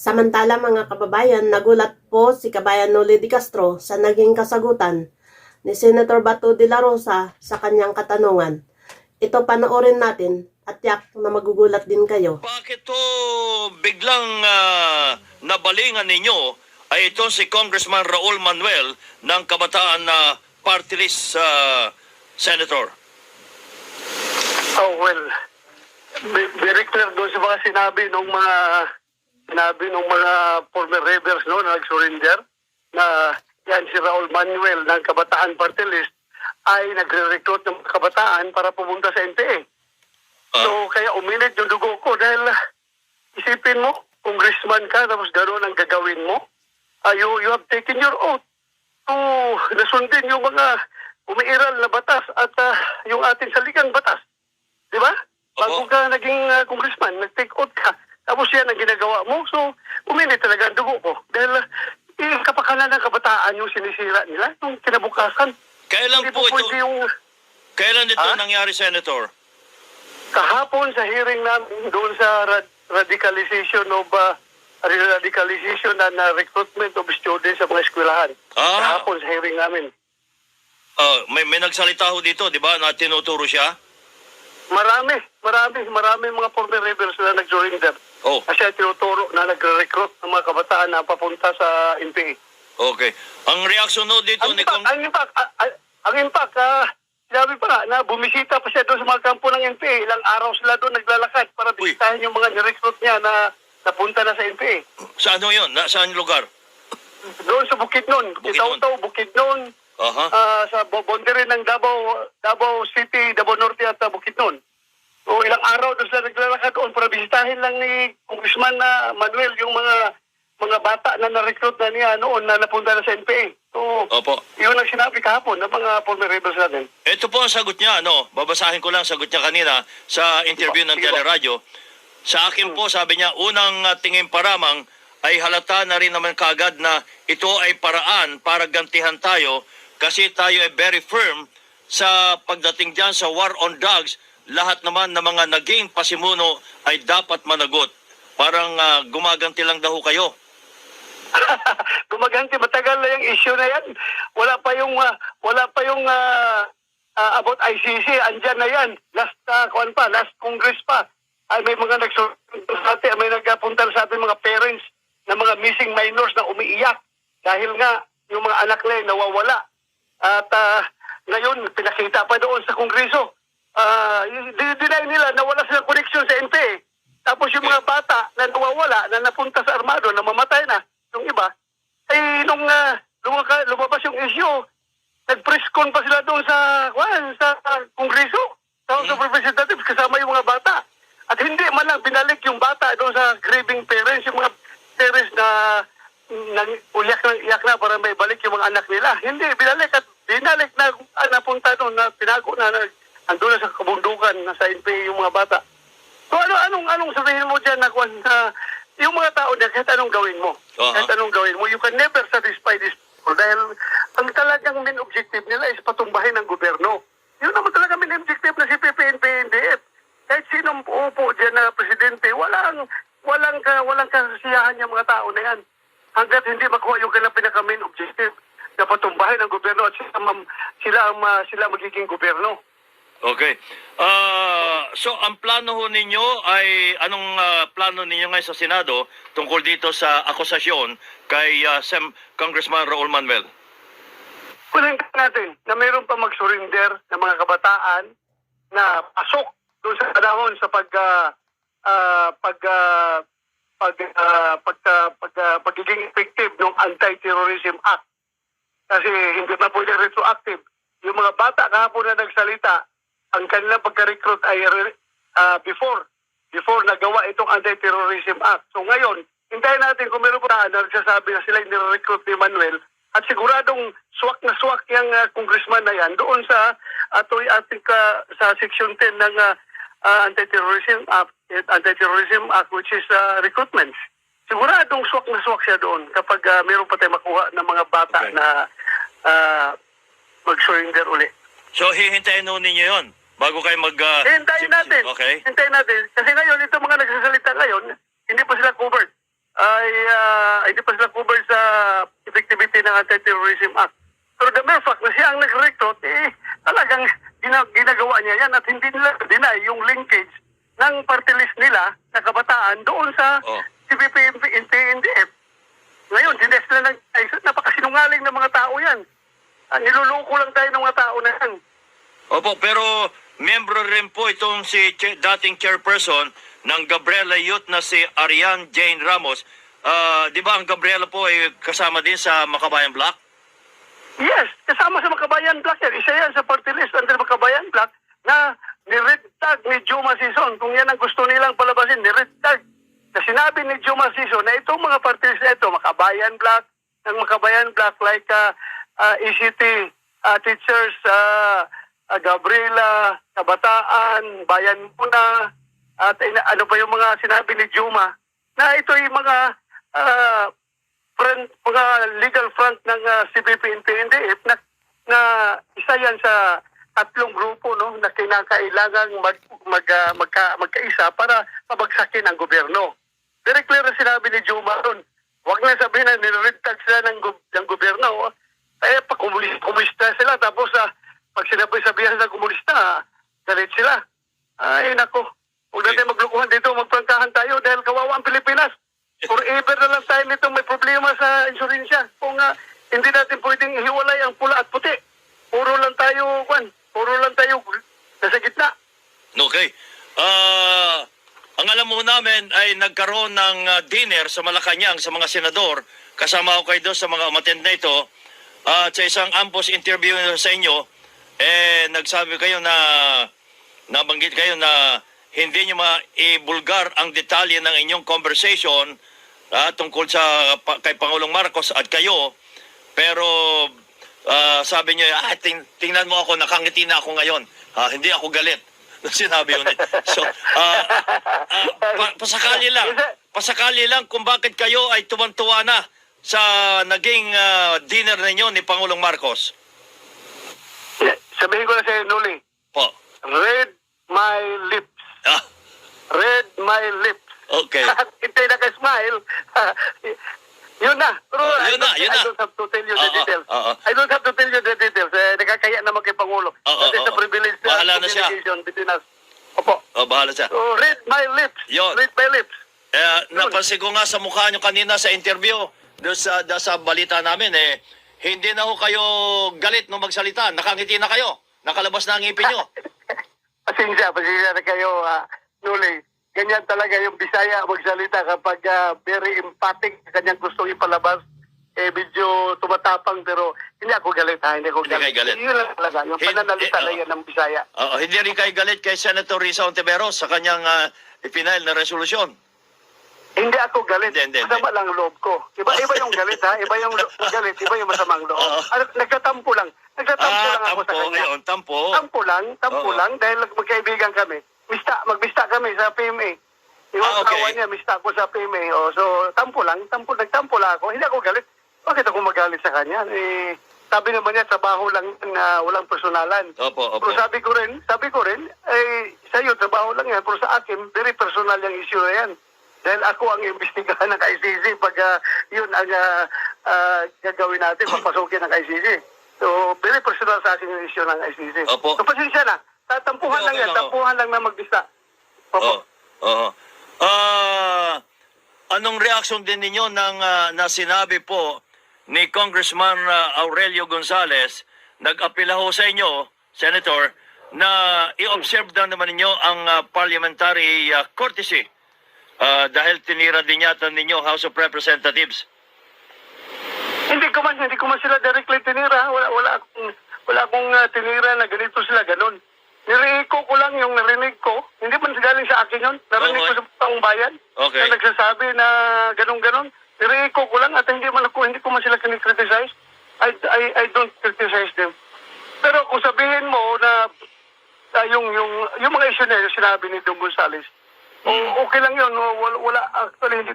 Samantala mga kababayan, nagulat po si Kabayan Noli de Castro sa naging kasagutan ni Senator Bato de la Rosa sa kanyang katanungan. Ito panoorin natin at yak na magugulat din kayo. Bakit to biglang nabalingan ninyo ay ito si Congressman Raul Manuel ng Kabataan na Party List Senator? Oh, well, very clear doon sa mga sinabi ng mga former rebels no, na nag-surrender na yan si Raul Manuel ng Kabataan Party List ay nagre-recruit ng mga kabataan para pumunta sa NPA. So, kaya uminit yung dugo ko dahil isipin mo, congressman ka, tapos gano'n ang gagawin mo. You have taken your oath to nasundin yung mga umiiral na batas at yung ating saligang batas. Di ba? Bago ka naging congressman, nag-take oath ka. Tapos yan ang ginagawa mo. So, uminit talaga ang dugo ko. Dahil yung kapakanan ng kabataan yung sinisira nila, yung kinabukasan. Kailan Hindi po ito? yung Kailan ito nangyari, Senator? kahapon sa hearing namin doon sa radicalization and recruitment of students sa mga eskwelahan. Kahapon sa hearing namin. May nagsalita ho dito, di ba, na tinuturo siya? Marami mga former rebels na nag-surrender. Kasi tinuturo na nagre-recruit ng mga kabataan na papunta sa NPA. Okay. Ang reaksyon no dito ni Ang impact, sinabi pa nga na bumisita pa siya doon sa mga kampo ng NPA. Ilang araw sila doon naglalakad para bisitahin yung mga nirecruit niya na napunta na sa NPA. Saan ho yun? Saan lugar? Doon sa Bukidnon. Itaw-taw, Bukidnon. Sa boundary ng Davao City, Davao Norte at Bukidnon. So ilang araw doon sila naglalakad doon para bisitahin lang ni Congressman Manuel yung mga bata na na-recruit na niya noon na napunta na sa NPA. So, yun ang sinabi kahapon ng mga former rebels natin. Ito po ang sagot niya, babasahin ko lang sagot niya kanina sa interview ng teleradyo. Sa akin po, sabi niya, unang tingin paramang ay halata na rin naman kaagad na ito ay paraan para gantihan tayo kasi tayo ay very firm sa pagdating dyan sa war on drugs. Lahat naman ng mga naging pasimuno ay dapat managot. Parang gumaganti lang daw kayo. Gumaganti, matagal na yung issue na yan. Wala pa yung about ICC, andyan na yan. Last Congress pa. Ay may mga nagsusunod sa atin, may nagpunta sa atin mga parents na mga missing minors na umiiyak dahil nga yung mga anak nila nawawala. At ngayon, pinakita pa doon sa Kongreso. Dinay nila na wala silang connection sa NPA. Tapos yung mga bata na nawawala, na napunta sa armado, na mamatay na, yung iba, ay nung lumabas yung issue, nag-press-con pa sila doon sa Kongreso, sa House of Representatives, kasama yung mga bata. At hindi man lang binalik yung bata doon sa grieving parents, yung mga parents na iyak na para may balik yung mga anak nila. Hindi, binalik at binalik na napunta doon, na pinago na andun na sa kabundukan, nasa NPA yung mga bata. So anong sabihin mo dyan na yung mga tao na kahit anong gawin mo, you can never satisfy this people dahil ang talagang main objective nila is patumbahin ang gobyerno. Yun naman talaga main objective na si PPNP, NDF. Kahit sinong uupo dyan na presidente, walang kasasiyahan yung mga tao na yan. Hanggat hindi makuha yung kanilang pinaka-main objective na patumbahin ang gobyerno at sila magiging gobyerno. Okay. So, ang plano ho ninyo ay, anong plano ninyo ngayon sa Senado tungkol dito sa akusasyon kay Congressman Raul Manuel? Kunin natin na mayroon pa mag-surrender ng mga kabataan na pasok doon sa panahon sa pagiging effective ng Anti-Terrorism Act. Kasi hindi pa pwede retroactive. Yung mga bata kahapon na nagsalita, ang kanilang pagka-recruit ay before nagawa itong Anti-Terrorism Act. So ngayon, hintayin natin kung meron pa na nagsasabi na sila nire-recruit ni Manuel at siguradong swak na swak yung congressman na yan doon sa sa Section 10 ng Anti-Terrorism Act which is recruitment. Siguradong swak na swak siya doon kapag meron pa tayo makuha ng mga bata na mag-surrender uli. So, hihintayin ho ninyo yun bago kayo hintayin natin. Okay. Hintayin natin. Kasi ngayon, itong mga nagsasalita ngayon, hindi pa sila covered. Ay, hindi pa sila covered sa effectivity ng Anti-Terrorism Act. Pero the mere fact na siya ang nag-recruit, talagang ginagawa niya yan at hindi nila deny yung linkage ng party list nila na kabataan doon sa CPP, NDF. Ngayon, dines na napakasinungaling ng mga tao yan. Niluloko lang tayo ng mga tao na yan. Opo, pero miyembro rin po itong si dating chairperson ng Gabriela Youth na si Ariane Jane Ramos. Di ba ang Gabriela po ay kasama din sa Makabayan Block? Yes, kasama sa Makabayan Block yan. Isa yan sa party list under Makabayan Block na ni-red tag ni Juma Sison. Kung yan ang gusto nilang palabasin, ni-red tag. Na sinabi ni Juma Sison na itong mga party list na ito, Makabayan Block, ng Makabayan Block like ECT teachers, Gabriela, Kabataan, Bayan Muna, at ano pa yung mga sinabi ni Juma, na ito yung mga mga legal front ng CPP NDF na isa yan sa tatlong grupo no na kinakailangang magkaisa para pabagsakin ang gobyerno. Very clear na sinabi ni Juma ron. Huwag na sabihin na nired tag sila ng gobyerno. Kumulista sila tapos pag sabihan sa komunista, galit sila. Ay nako, huwag natin maglukuhan dito, magprangkahan tayo dahil kawawa ang Pilipinas. Forever na lang tayo nito may problema sa insurensya. Kung hindi natin pwedeng hiwalay ang pula at puti. Puro lang tayo nasa gitna. Okay. Ang alam mo namin ay nagkaroon ng dinner sa Malacanang sa mga senador. Kasama ko kayo doon sa mga umattend na ito. At sa isang ambush interview sa inyo, nagsabi kayo na nabanggit kayo na hindi nyo maibulgar ang detalye ng inyong conversation tungkol sa kay Pangulong Marcos at kayo. Pero sabi nyo, tingnan mo ako, nakangiti na ako ngayon. Hindi ako galit. Sinabi yun. So, pasakali lang kung bakit kayo ay tuwan-tuwa na sa naging dinner ninyo ni Pangulong Marcos. Sabihin ko na sa'yo, Nuli. Po. Read my lips. Read my lips. Okay. Hindi naka-smile. Yun na. Pero yun na. I don't have to tell you the details. I don't have to tell you the details. Nakakaya naman kay Pangulo. That is a privilege Bahala na siya. communication between us. Opo. Bahala siya. So, read my lips. Yun. Read my lips. Napansin ko nga sa mukha nyo kanina sa interview, doon sa balita namin, hindi na ho kayo galit nung magsalita. Nakangiti na kayo. Nakalabas na ang ngipin nyo. Pasensya na kayo, Nuli. Ganyan talaga yung Bisaya magsalita kapag very emphatic sa kanyang gustong ipalabas. Medyo tumatapang pero hindi ako galit Hindi ako galit. Galit. Yun lang talaga. Yung pananalita na yan ng Bisaya. Hindi rin kayo galit kay Senator Risa Ontiveros sa kanyang ipinail na resolusyon. Hindi ako galit. Hindi. Masama lang loob ko. Iba yung galit Iba yung galit, iba yung masamang loob. Nagtatampo lang. Nagtatampo lang ako sa kanya. Ngayon, tampo. Tampo lang dahil magkaibigan kami. Magbista kami sa PMA. Iwan kawan niya, mista ako sa PMA. So, nagtampo lang ako. Hindi ako galit. Bakit ako magalit sa kanya? Sabi naman niya, trabaho lang na walang personalan. Opo. Pero sabi ko rin, sa'yo, trabaho lang yan. Pero sa akin, very personal yung issue na yan. Dahil ako ang imbestigahan ng ICC pag yun ang gagawin natin, papasukin ng ICC. So, very personal sa akin yung issue ng ICC. Opo. So, pasensya na. Tampuhan lang yan. Tampuhan lang na magbista. Opo. Anong reaksyon din ninyo na sinabi po ni Congressman Aurelio Gonzales, nag-apila ho sa inyo, Senator, na i-observe na naman ninyo ang parliamentary courtesy dahil tinira din yata ninyo House of Representatives? Hindi ko man sila directly tinira. Wala akong tinira na ganito sila, ganun. Nirinig ko lang yung narinig ko. Hindi man galing sa akin yun. Narinig ko sa taong bayan. Okay. Na nagsasabi na ganun-ganun. Nirinig ko lang at hindi ko man sila kini-criticize. I don't criticize them. Pero kung sabihin mo na yung mga issue na yung sinabi ni Dong Gonzales, okay lang yun. Actually,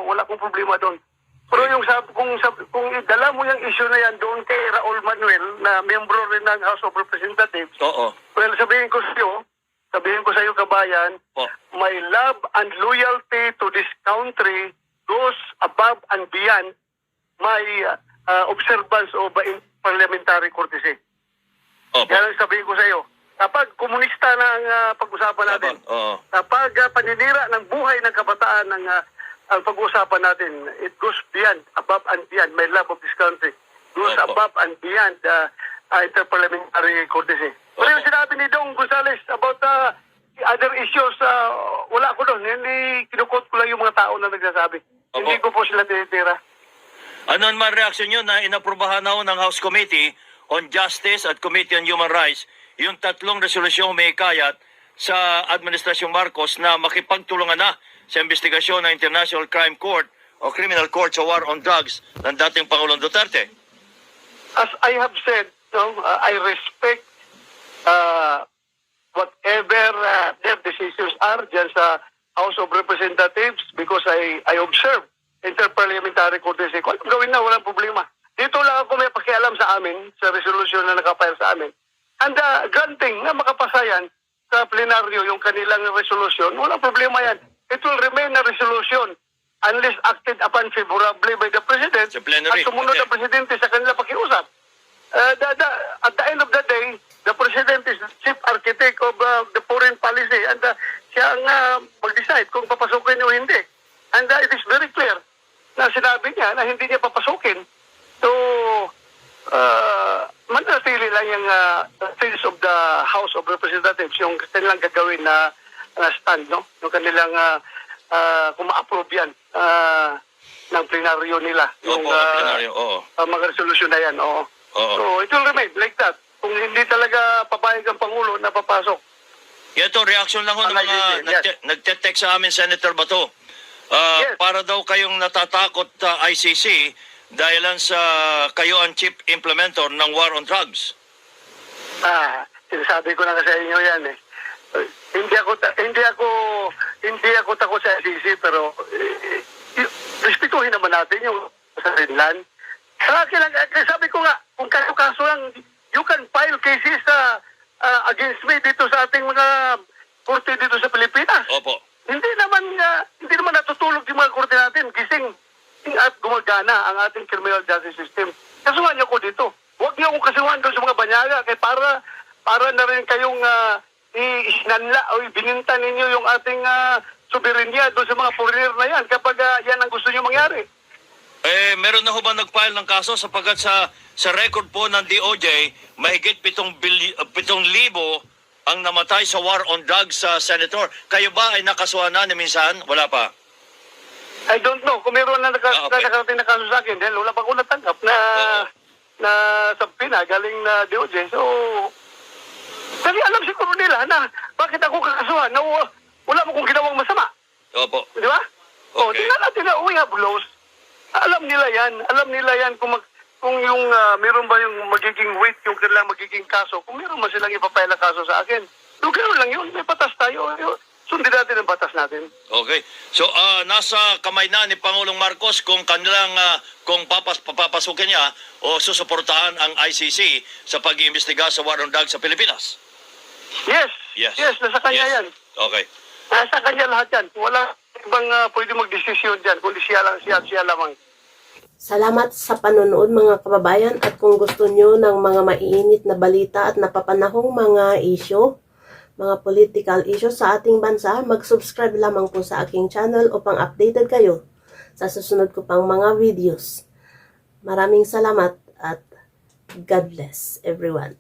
wala akong problema doon. Pero kung idala mo yung issue na yan doon kay Raul Manuel na miyembro rin ng House of Representatives. Oo. Well, sabihin ko sa iyo kabayan, my love and loyalty to this country goes above and beyond my observance of parliamentary courtesy. Opo. Yan ang sabihin ko sa iyo. Kapag komunista na ang pag-usapan natin, Oo. kapag paninira ng buhay ng kabataan ang pag-uusapan natin, it goes beyond, above and beyond my love of this country. Goes Opo. above and beyond interparliamentary courtesy. Pero yung sinabi ni Dong Gonzales about other issues, wala ko doon. Hindi kinukot ko lang yung mga tao na nagsasabi. Opo. Hindi ko po sila tinitira. Ano naman reaksyon nyo na inaprubahan na ng House Committee on Justice at Committee on Human Rights yung 3 resolusyong may kayat sa Administrasyong Marcos na makipagtulungan na sa investigasyon ng International Crime Court o Criminal Court sa war on drugs ng dating Pangulong Duterte? As I have said, I respect whatever their decisions are dyan sa House of Representatives because I observe interparliamentary courtesy. Kung anong gawin na, walang problema. Dito lang ako may pakialam sa amin, sa resolution na nakapile sa amin. And granting na makapasa yan sa plenaryo yung kanilang resolution, walang problema yan. It will remain a resolution unless acted upon favorably by the President Sa plenary, at sumunod okay. ang Presidente sa kanila pakiusap. At the end of the day, the President is the chief architect of the foreign policy and siya ang mag-decide kung papasukin o hindi. And it is very clear na sinabi niya na hindi niya papasukin. So, manatili lang yung things of the House of Representatives, yung kanilang gagawin na stand, no? Yung kanilang kung ma-approve yan ng plenaryo nila. Yung Opo, plenaryo, oo. mga resolution na yan, oo. Oo. So, it will remain like that. Kung hindi talaga papayag ang Pangulo na papasok. Ito, reaction lang ho ng mga Yes. nagte-text sa amin, Senator Bato. Yes. Para daw kayong natatakot ICC dahilan sa kayo ang chief implementer ng war on drugs. Sinasabi ko na sa inyo yan eh. Hindi ako takot sa ICC pero respetuhin naman natin yung sa Finland. Sabi ko nga, kung kaso lang, you can file cases against me dito sa ating mga korte dito sa Pilipinas. Opo. Hindi naman natutulog yung mga korte natin. Gising at gumagana ang ating criminal justice system. Kasuhan niyo ko dito. Huwag niyo akong kasuhan doon sa mga banyaga kaya para na rin kayong isinanla o bininta ninyo yung ating soberenya doon sa mga foreigner na yan kapag yan ang gusto niyo mangyari. Meron na ho ba nag-file ng kaso sapagkat sa record po ng DOJ, mahigit 7,000 ang namatay sa war on drugs sa Senator. Kayo ba ay nakasuhan na minsan? Wala pa? I don't know. Kung meron na Okay. nakarating na kaso sa akin, dahil wala pa ako natanggap na sampina galing na DOJ. So, kasi alam siguro nila na bakit ako kakasuhan na wala mo kong ginawang masama. Opo. Di ba? O, Okay. tingnan natin na we have laws. Alam nila yan. Alam nila yan kung yung meron ba yung magiging weight, yung kanilang magiging kaso. Kung meron ba silang ipapayala kaso sa akin. So, ganoon lang yun. May batas tayo. Sundin natin ang batas natin. Okay. So, nasa kamay na ni Pangulong Marcos kung kung papapasukin niya o susuportahan ang ICC sa pag-iimbestiga sa war on drugs sa Pilipinas. Yes. Yes. Yes, nasa kanya Yes. yan. Okay. Nasa kanya lahat yan. Wala ibang pwede mag-desisyon dyan. Kundi siya lamang. Salamat sa panonood mga kababayan at kung gusto nyo ng mga maiinit na balita at napapanahong mga issue, mga political issues sa ating bansa, mag-subscribe lamang po sa aking channel upang updated kayo sa susunod ko pang mga videos. Maraming salamat at God bless everyone.